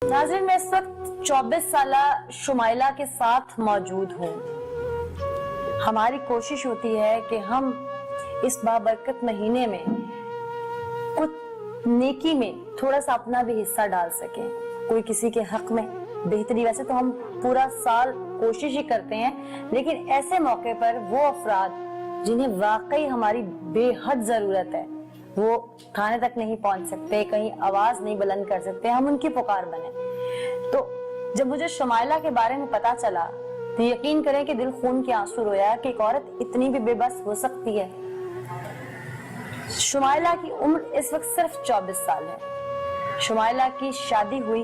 नाज़रीन, मैं इस वक्त 24 साला शुमाइला के साथ मौजूद हूँ। हमारी कोशिश होती है कि हम इस बाबरकत महीने में कुछ नेकी में थोड़ा सा अपना भी हिस्सा डाल सकें, कोई किसी के हक में बेहतरी। वैसे तो हम पूरा साल कोशिश ही करते हैं, लेकिन ऐसे मौके पर वो अफराद जिन्हें वाकई हमारी बेहद जरूरत है, वो खाने तक नहीं पहुंच सकते, कहीं आवाज नहीं बुलंद कर सकते, हम उनकी पुकार बने। तो जब मुझे शुमाइला के बारे में पता चला तो यकीन करें कि दिल खून के आंसू रोया कि एक औरत इतनी भी बेबस हो सकती है। शुमाइला की उम्र इस वक्त सिर्फ 24 साल है। शुमाइला की शादी हुई,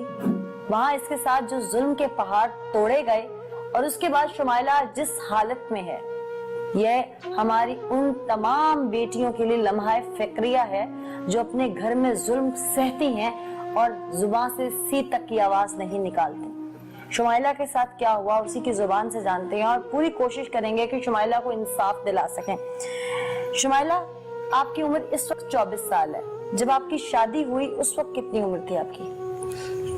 वहां इसके साथ जो जुल्म के पहाड़ तोड़े गए, और उसके बाद शुमाइला जिस हालत में है, यह हमारी उन तमाम बेटियों के लिए लम्हा फिक्रिया है जो अपने घर में जुल्म सहती हैं और जुबान से सी तक की आवाज नहीं निकालती। शुमाइला के साथ क्या हुआ उसी की जुबान से जानते हैं और पूरी कोशिश करेंगे कि शुमाइला को इंसाफ दिला सकें। शुमाइला, आपकी उम्र इस वक्त 24 साल है। जब आपकी शादी हुई उस वक्त कितनी उम्र थी आपकी?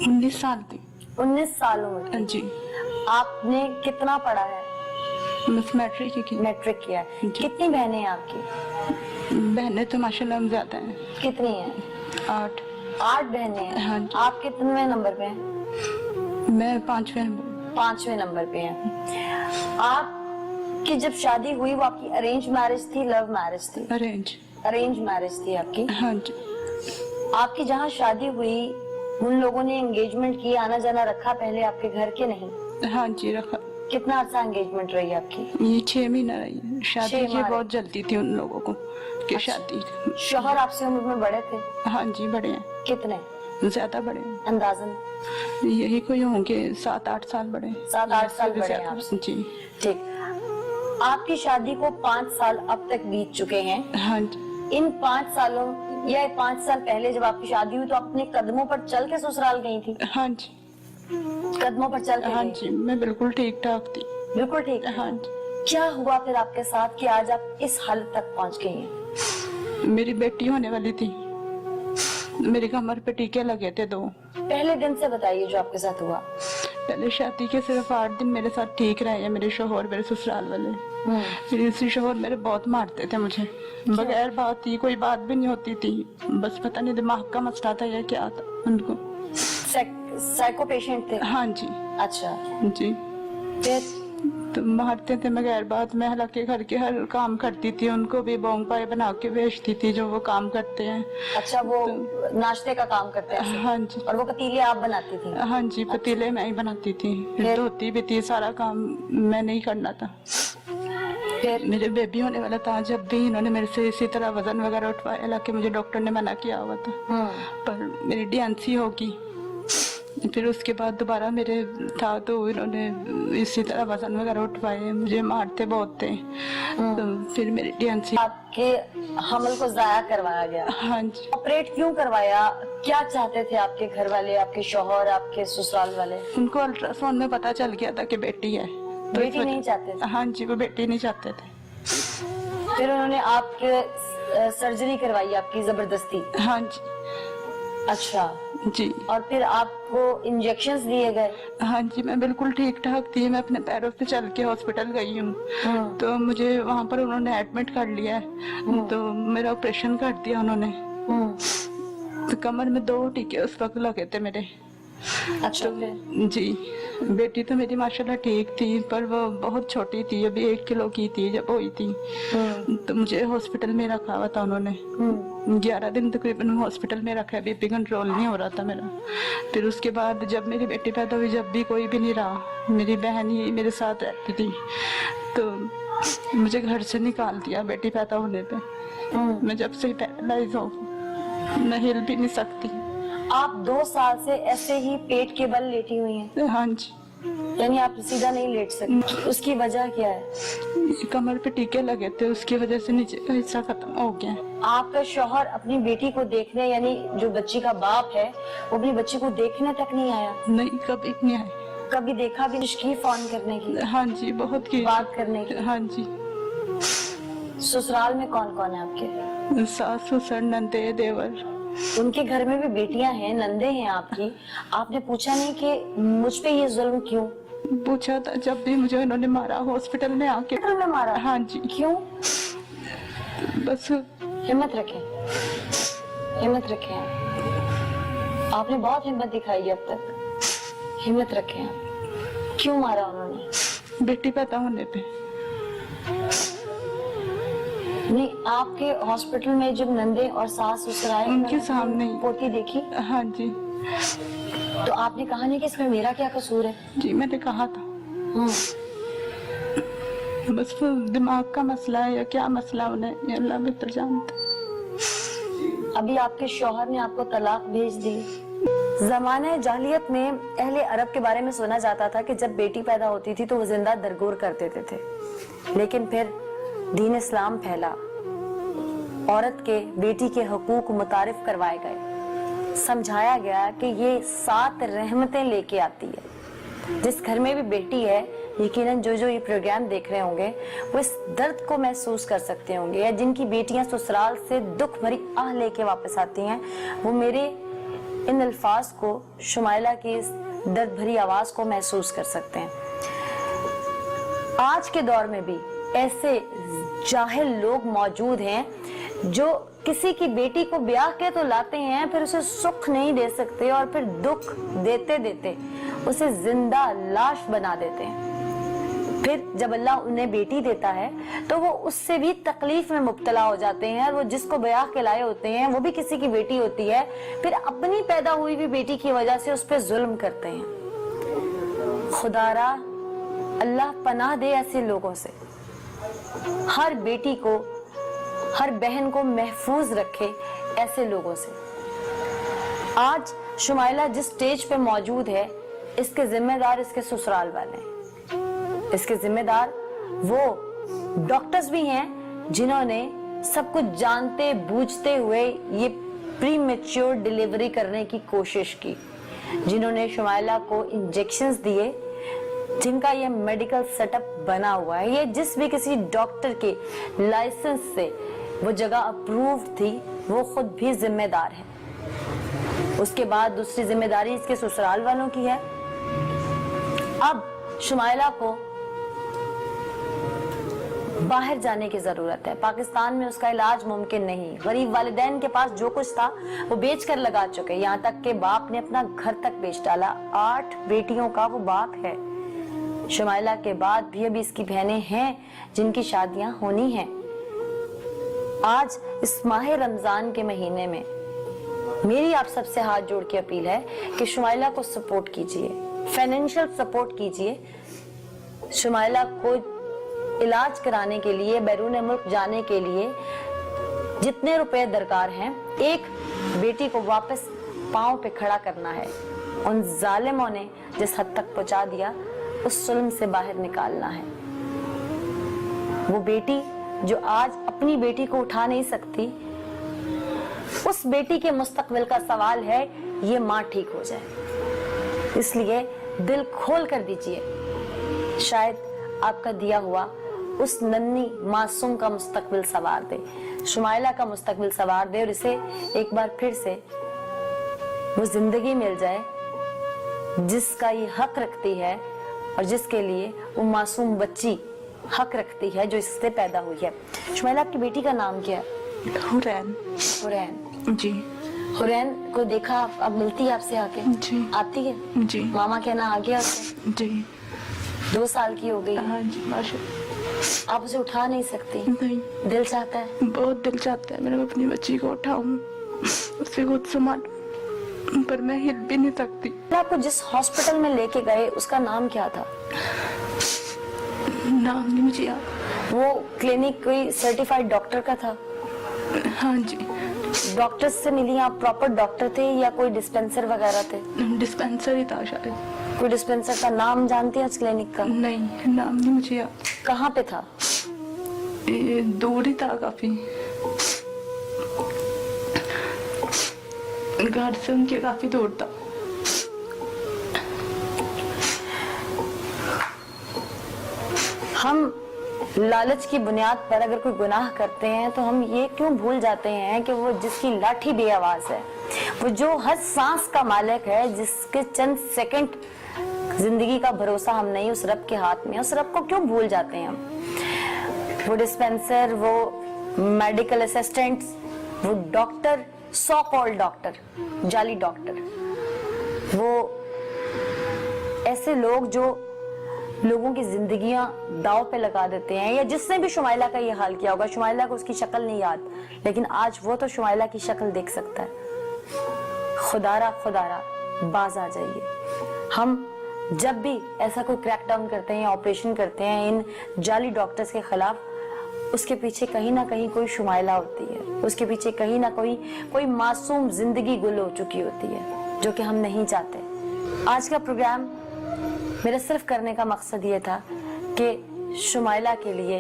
19 साल थी। 19 साल उम्र थी जी। आपने कितना पढ़ा है? मैट्रिक की। मैट्रिक किया है। कितनी बहनें हैं आपकी? बहनें तो माशाल्लाह हम ज्यादा हैं। कितनी हैं? 8। 8 बहनें हैं। हाँ जी। आप कितने नंबर पे हैं? मैं 5वें नंबर। 5वें नंबर पे हैं। आपकी जब शादी हुई वो आपकी अरेंज मैरिज थी, लव मैरिज थी? अरेंज मैरिज थी आपकी। हाँ जी। आपकी जहाँ शादी हुई उन लोगों ने एंगेजमेंट की, आना जाना रखा पहले आपके घर के? नहीं। हाँ जी, रखा। कितना अर्सा एंगेजमेंट रही आपकी? ये 6 महीना रही। शादी की बहुत जल्दी थी उन लोगों को कि शादी। शौहर आपसे उम्र में बड़े थे? हाँ जी, बड़े हैं। कितने? ज्यादा बड़े हैं। अंदाजन यही कोई होंगे 7-8 साल बड़े। 7-8 साल बड़े हैं आपसे। जी। ठीक। आपकी शादी को 5 साल अब तक बीत चुके हैं। हाँ जी। इन 5 सालों या 5 साल पहले जब आपकी शादी हुई तो आप अपने कदमों पर चल के ससुराल गई थी? हाँ जी। कदमों पर चल के? हाँ जी, मैं बिल्कुल ठीक ठाक थी। बिल्कुल ठीक? हाँ जी। क्या हुआ फिर आपके साथ कि आज आप इस हालत तक पहुंच गई हैं? मेरी बेटी होने वाली थी, मेरी कमर पे टीके लगे थे 2। पहले दिन से बताइए जो आपके साथ हुआ। पहले शादी के सिर्फ 8 दिन मेरे साथ ठीक रहे हैं मेरे शोहर, मेरे ससुराल वाले। मेरे शोहर मेरे बहुत मारते थे मुझे, बगैर बात ही, कोई बात भी नहीं होती थी, बस पता नहीं दिमाग का मसला था या क्या था उनको। साइको पेशेंट थे? हाँ जी। अच्छा जी। फिर तो मारते थे बगैर बात। मैं हालांकि घर के हर काम करती थी, उनको भी बोंग पाए बना के भेजती थी जो वो काम करते हैं। अच्छा, वो नाश्ते का काम करते हैं? हाँ जी। और वो पतीले आप बनाती थी? हाँ जी, पतीले मैं ही बनाती थी, फिर धोती भी थी, सारा काम मैं नहीं करना था। फिर मेरे बेबी होने वाला था, जब भी इन्होंने मेरे से इसी तरह वजन वगैरह उठवाया, हालांकि मुझे डॉक्टर ने मना किया हुआ था, पर मेरी डीएनसी होगी। फिर उसके बाद दोबारा मेरे था तो इन्होंने इसी तरह वजन वगैरह उठवाए, मुझे मारते बहुत थे। तो फिर मेरी डीएनसी। आपके हमल को जाया करवाया गया? हाँ जी। ऑपरेट क्यों करवाया? क्या चाहते थे आपके घर वाले, आपके शौहर, आपके ससुराल वाले? उनको अल्ट्रासाउंड में पता चल गया था कि बेटी है। तो बेटी नहीं चाहते थे? हाँ जी, वो बेटी नहीं चाहते थे। फिर उन्होंने आपके सर्जरी करवाई आपकी जबरदस्ती? हाँ जी। अच्छा जी। और फिर आपको इंजेक्शंस दिए गए? हाँ जी, मैं बिल्कुल ठीक ठाक थी, मैं अपने पैरों पे चल के हॉस्पिटल गई हूँ। तो मुझे वहाँ पर उन्होंने एडमिट कर लिया है, तो मेरा ऑपरेशन कर दिया उन्होंने। तो कमर में 2 टीके उस वक्त लगे थे मेरे। अच्छा। तो जी, बेटी तो मेरी माशाल्लाह ठीक थी, पर वो बहुत छोटी थी, अभी 1 किलो की थी जब हुई थी। तो मुझे हॉस्पिटल में रखा हुआ था उन्होंने। 11 दिन तकरीबन हॉस्पिटल में रखा, बीपी कंट्रोल नहीं हो रहा था मेरा। फिर उसके बाद जब मेरी बेटी पैदा हुई, जब भी कोई भी नहीं रहा, मेरी बहन ही मेरे साथ रहती थी, तो मुझे घर से निकाल दिया बेटी पैदा होने पे। मैं जब से पैरालाइज हूँ, मैं हिल भी नहीं सकती। आप 2 साल से ऐसे ही पेट के बल लेटी हुई हैं? हाँ जी। यानी आप सीधा नहीं लेट सकती? उसकी वजह क्या है? कमर पे टीके लगे थे, उसकी वजह से नीचे का हिस्सा खत्म हो गया। आपका शौहर अपनी बेटी को देखने, यानी जो बच्ची का बाप है, वो अपनी बच्ची को देखने तक नहीं आया? नहीं, कभी नहीं आया। कभी देखा भी नहीं फोन करने की? हाँ जी, बहुत की बात करने की? हाँ जी। ससुराल में कौन कौन है आपके? सास ससुर नंदे देवर उनके घर में भी बेटियां हैं, नंदे हैं आपकी, आपने पूछा नहीं कि मुझ पे ये जुल्म क्यों? पूछा था, जब भी मुझे उन्होंने मारा हॉस्पिटल में आके। हॉस्पिटल में मारा? हाँ जी। क्यों? बस हिम्मत रखें, हिम्मत रखें, आपने बहुत हिम्मत दिखाई है अब तक, हिम्मत रखें। क्यों मारा उन्होंने? बेटी पैदा होने पे। नहीं, आपके हॉस्पिटल में जब नंदे और सास ससुर आए, उनके सामने ही। पोती देखी? हाँ जी। तो आपने कहा नहीं कि इसमें मेरा क्या कसूर है? जी मैंने कहा था। हम्म। बस वो दिमाग का मसला है या क्या मसला, उन्हें ये अल्लाह बेहतर जानता। अभी आपके शौहर ने आपको तलाक भेज दी। ज़माने जाहिलियत में अहले अरब के बारे में सुना जाता था कि जब बेटी पैदा होती थी तो वो जिंदा दरगोर कर देते थे, लेकिन फिर दीन इस्लाम फैला, औरत के बेटी के हकूक मुतारिफ करवाए गए, समझाया गया कि ये 7 रहमतें लेके आती है। जिस घर में भी बेटी है, यकीनन जो ये प्रोग्राम देख रहे होंगे वो इस दर्द को महसूस कर सकते होंगे, या जिनकी बेटियां ससुराल से दुख भरी आह लेके वापस आती हैं, वो मेरे इन अल्फाज को, शुमाइला की इस दर्द भरी आवाज को महसूस कर सकते हैं। आज के दौर में भी ऐसे जाहिल लोग मौजूद हैं जो किसी की बेटी को ब्याह के तो लाते हैं, फिर उसे सुख नहीं दे सकते और फिर दुख देते देते उसे जिंदा लाश बना देते हैं। फिर जब अल्लाह उन्हें बेटी देता है तो वो उससे भी तकलीफ में मुब्तला हो जाते हैं, और वो जिसको ब्याह के लाए होते हैं वो भी किसी की बेटी होती है, फिर अपनी पैदा हुई भी बेटी की वजह से उस पर जुल्म करते हैं। खुदारा अल्लाह पनाह दे ऐसे लोगों से, हर बेटी को, हर बहन को महफूज रखे ऐसे लोगों से। आज शुमाइला जिस स्टेज पे मौजूद है, इसके जिम्मेदार इसके ससुराल वाले हैं। इसके जिम्मेदार वो डॉक्टर्स भी हैं जिन्होंने सब कुछ जानते बूझते हुए ये प्री मैच्योर डिलीवरी करने की कोशिश की, जिन्होंने शुमाइला को इंजेक्शंस दिए, जिनका ये मेडिकल सेटअप बना हुआ है। ये जिस भी किसी डॉक्टर के लाइसेंस से वो जगह अप्रूव्ड थी, वो खुद भी जिम्मेदार है। उसके बाद दूसरी जिम्मेदारी इसके ससुराल वालों की है। अब शुमाइला को बाहर जाने की जरूरत है। पाकिस्तान में उसका इलाज मुमकिन नहीं। गरीब वालिदैन के पास जो कुछ था वो बेच कर लगा चुके, यहाँ तक के बाप ने अपना घर तक बेच डाला। 8 बेटियों का वो बाप है। शुमाइला के बाद भी अभी इसकी बहनें हैं जिनकी शादियां होनी हैं। आज इस माह रमजान के महीने में मेरी आप सबसे हाथ जोड़ के अपील है कि शुमाइला को सपोर्ट कीजिए, फाइनेंशियल सपोर्ट कीजिए। शुमाइला को इलाज कराने के लिए, बैरून मुल्क जाने के लिए जितने रुपए दरकार हैं, एक बेटी को वापस पांव पे खड़ा करना है। उन जालिमों ने जिस हद तक पहुंचा दिया, उस जुल्म से बाहर निकालना है। वो बेटी जो आज अपनी बेटी को उठा नहीं सकती, उस बेटी के मुस्तकबिल का सवाल है ये माँ ठीक हो जाए। इसलिए दिल खोल कर दीजिए, शायद आपका दिया हुआ उस नन्ही मासूम का मुस्तकबिल सवार दे, शुमाइला का मुस्तकबिल सवार दे, और इसे एक बार फिर से वो जिंदगी मिल जाए जिसका ये हक रखती है, और जिसके लिए वो मासूम बच्ची हक रखती है जो इससे पैदा हुई है। शुमाइला, आपकी बेटी का नाम क्या है? हुरैन। हुरैन जी। हुरैन को देखा, अब मिलती है आपसे आके? जी। आती है? जी। मामा कहना आ गया उसे? जी। 2 साल की हो गई। हाँ जी, माशाल्लाह। आप उसे उठा नहीं सकती? नहीं। दिल चाहता है? बहुत दिल चाहता है मेरा अपनी बच्ची को उठाऊं, उसे खुद संभालूं, पर मैं हिल भी नहीं सकती। आपको जिस हॉस्पिटल में लेके गए उसका नाम क्या था? नाम नहीं मुझे याद। वो क्लिनिक कोई सर्टिफाइड डॉक्टर का था? हाँ जी। डॉक्टर से मिली आप? प्रॉपर डॉक्टर थे या कोई डिस्पेंसर वगैरह थे? डिस्पेंसर ही था शायद। कोई डिस्पेंसर का नाम जानती है उस क्लिनिक का? नहीं, नाम नहीं मुझे याद। कहाँ पे था? ये दूर ही था काफी, घर से उनके काफी दूर था। हम लालच की बुनियाद पर अगर कोई गुनाह करते हैं तो हम ये क्यों भूल जाते हैं कि वो जिसकी लाठी बेआवाज है, वो जो हर सांस का मालिक है, जिसके चंद सेकंड जिंदगी का भरोसा हम नहीं, उस रब के हाथ में, उस रब को क्यों भूल जाते हैं हम? वो डिस्पेंसर, वो मेडिकल असिस्टेंट्स, वो डॉक्टर, सो कॉल्ड डॉक्टर, जाली डॉक्टर, वो ऐसे लोग जो लोगों की जिंदगियां दांव पे लगा देते हैं, या जिसने भी शुमाइला का ये हाल किया होगा, शुमाइला को उसकी शक्ल नहीं याद, लेकिन आज वो तो शुमाइला की शक्ल देख सकता है। खुदारा खुदारा बाज आ जाइए। हम जब भी ऐसा कोई क्रैकडाउन करते हैं या ऑपरेशन करते हैं इन जाली डॉक्टर्स के खिलाफ, उसके पीछे कहीं ना कहीं कोई शुमाइला होती है, उसके पीछे कहीं ना कोई मासूम जिंदगी गुल हो चुकी होती है, जो कि हम नहीं चाहते। आज का प्रोग्राम मेरा सिर्फ करने का मकसद ये था कि शुमाइला के लिए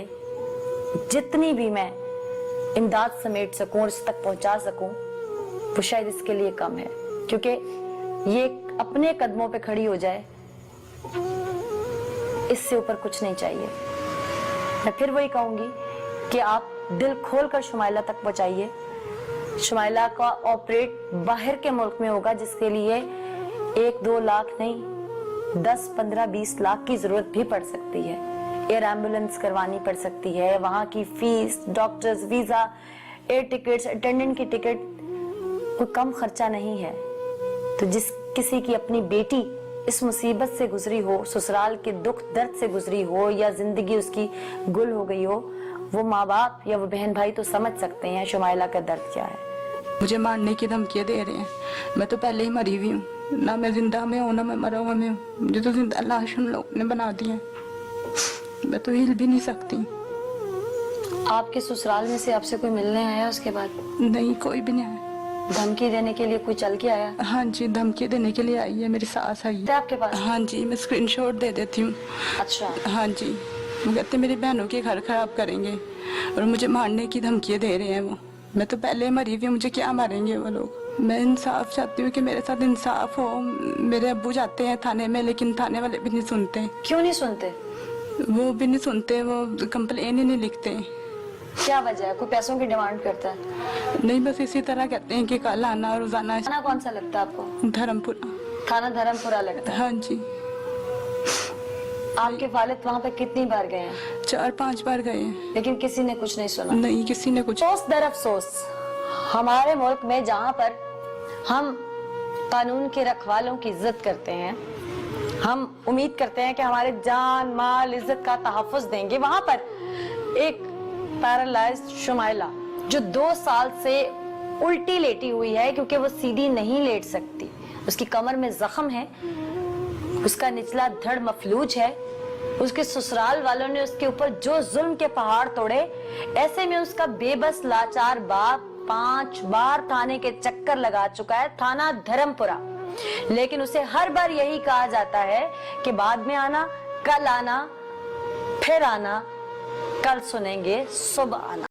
जितनी भी मैं इमदाद समेट सकूं और इस तक पहुंचा सकूं, वो शायद इसके लिए कम है, क्योंकि ये अपने कदमों पे खड़ी हो जाए, इससे ऊपर कुछ नहीं चाहिए। मैं फिर वही कहूंगी कि आप दिल खोलकर शुमाइला तक पहुंचाइए। शुमाइला का ऑपरेट बाहर के मुल्क में होगा, जिसके लिए 1-2 लाख नहीं, 10, 15, 20 लाख की जरूरत भी पड़ सकती है। एयर एम्बुलेंस करवानी पड़ सकती है, वहां की fees, doctors, visa, air tickets, attendant की टिकट, कोई कम खर्चा नहीं है। तो जिस किसी की अपनी बेटी इस मुसीबत से गुजरी हो, ससुराल के दुख दर्द से गुजरी हो, या जिंदगी उसकी गुल हो गई हो, वो माँ बाप या वो बहन भाई तो समझ सकते हैं शुमाइला का दर्द क्या है। मुझे मारने की धमकियां दे रहे हैं। मैं तो पहले ही मरी हुई हूँ, ना मैं जिंदा में हूँ ना मैं मरा हुआ में हूँ। मुझे तो जिंदा लाश उन लोगों ने बना दी है, मैं तो हिल भी नहीं सकती। आपके ससुराल में से आपसे कोई मिलने आया उसके बाद? नहीं, कोई भी नहीं आया। धमकी देने के लिए कोई चल के आया? हाँ जी, धमकी देने के लिए आई है, मेरी सास आई है आपके पास? हाँ जी, मैं स्क्रीनशॉट दे देती हूँ। अच्छा। हाँ जी, वो कहते मेरी बहनों के घर खराब करेंगे और मुझे मारने की धमकियाँ दे रहे हैं वो। मैं तो पहले मरी हुई हूँ, मुझे क्या मारेंगे वो लोग। मैं इंसाफ चाहती हूँ कि मेरे साथ इंसाफ हो। मेरे अब्बू जाते हैं थाने में, लेकिन थाने वाले भी नहीं सुनते। क्यों नहीं सुनते? वो भी नहीं सुनते, वो कंप्लेन ही नहीं लिखते। क्या वजह है? कोई पैसों की डिमांड करता है? नहीं, बस इसी तरह कहते हैं कि कल आना, रोजाना। थाना कौन सा लगता है आपको? धर्मपुरा। थाना धर्मपुरा लगता है? हाँ जी। आपके वालिद वहाँ पे कितनी बार गए हैं? 4-5 बार गए हैं, लेकिन किसी ने कुछ नहीं सुना? नहीं, किसी ने कुछ। अफसोस दर अफसोस, हमारे मुल्क में जहाँ पर हम कानून के रखवालों की इज्जत करते हैं, हम उम्मीद करते हैं कि हमारे जान माल इज्जत का तहफ्फुज देंगे, वहां पर एक पैरालाइज्ड शुमाइला जो 2 साल से उल्टी लेटी हुई है, क्योंकि वो सीधी नहीं लेट सकती, उसकी कमर में जख्म है, उसका निचला धड़ मफलूज है, उसके ससुराल वालों ने उसके ऊपर जो जुल्म के पहाड़ तोड़े, ऐसे में उसका बेबस लाचार बाप 5 बार थाने के चक्कर लगा चुका है, थाना धर्मपुरा। लेकिन उसे हर बार यही कहा जाता है कि बाद में आना, कल आना, फिर आना, कल सुनेंगे, सुबह आना।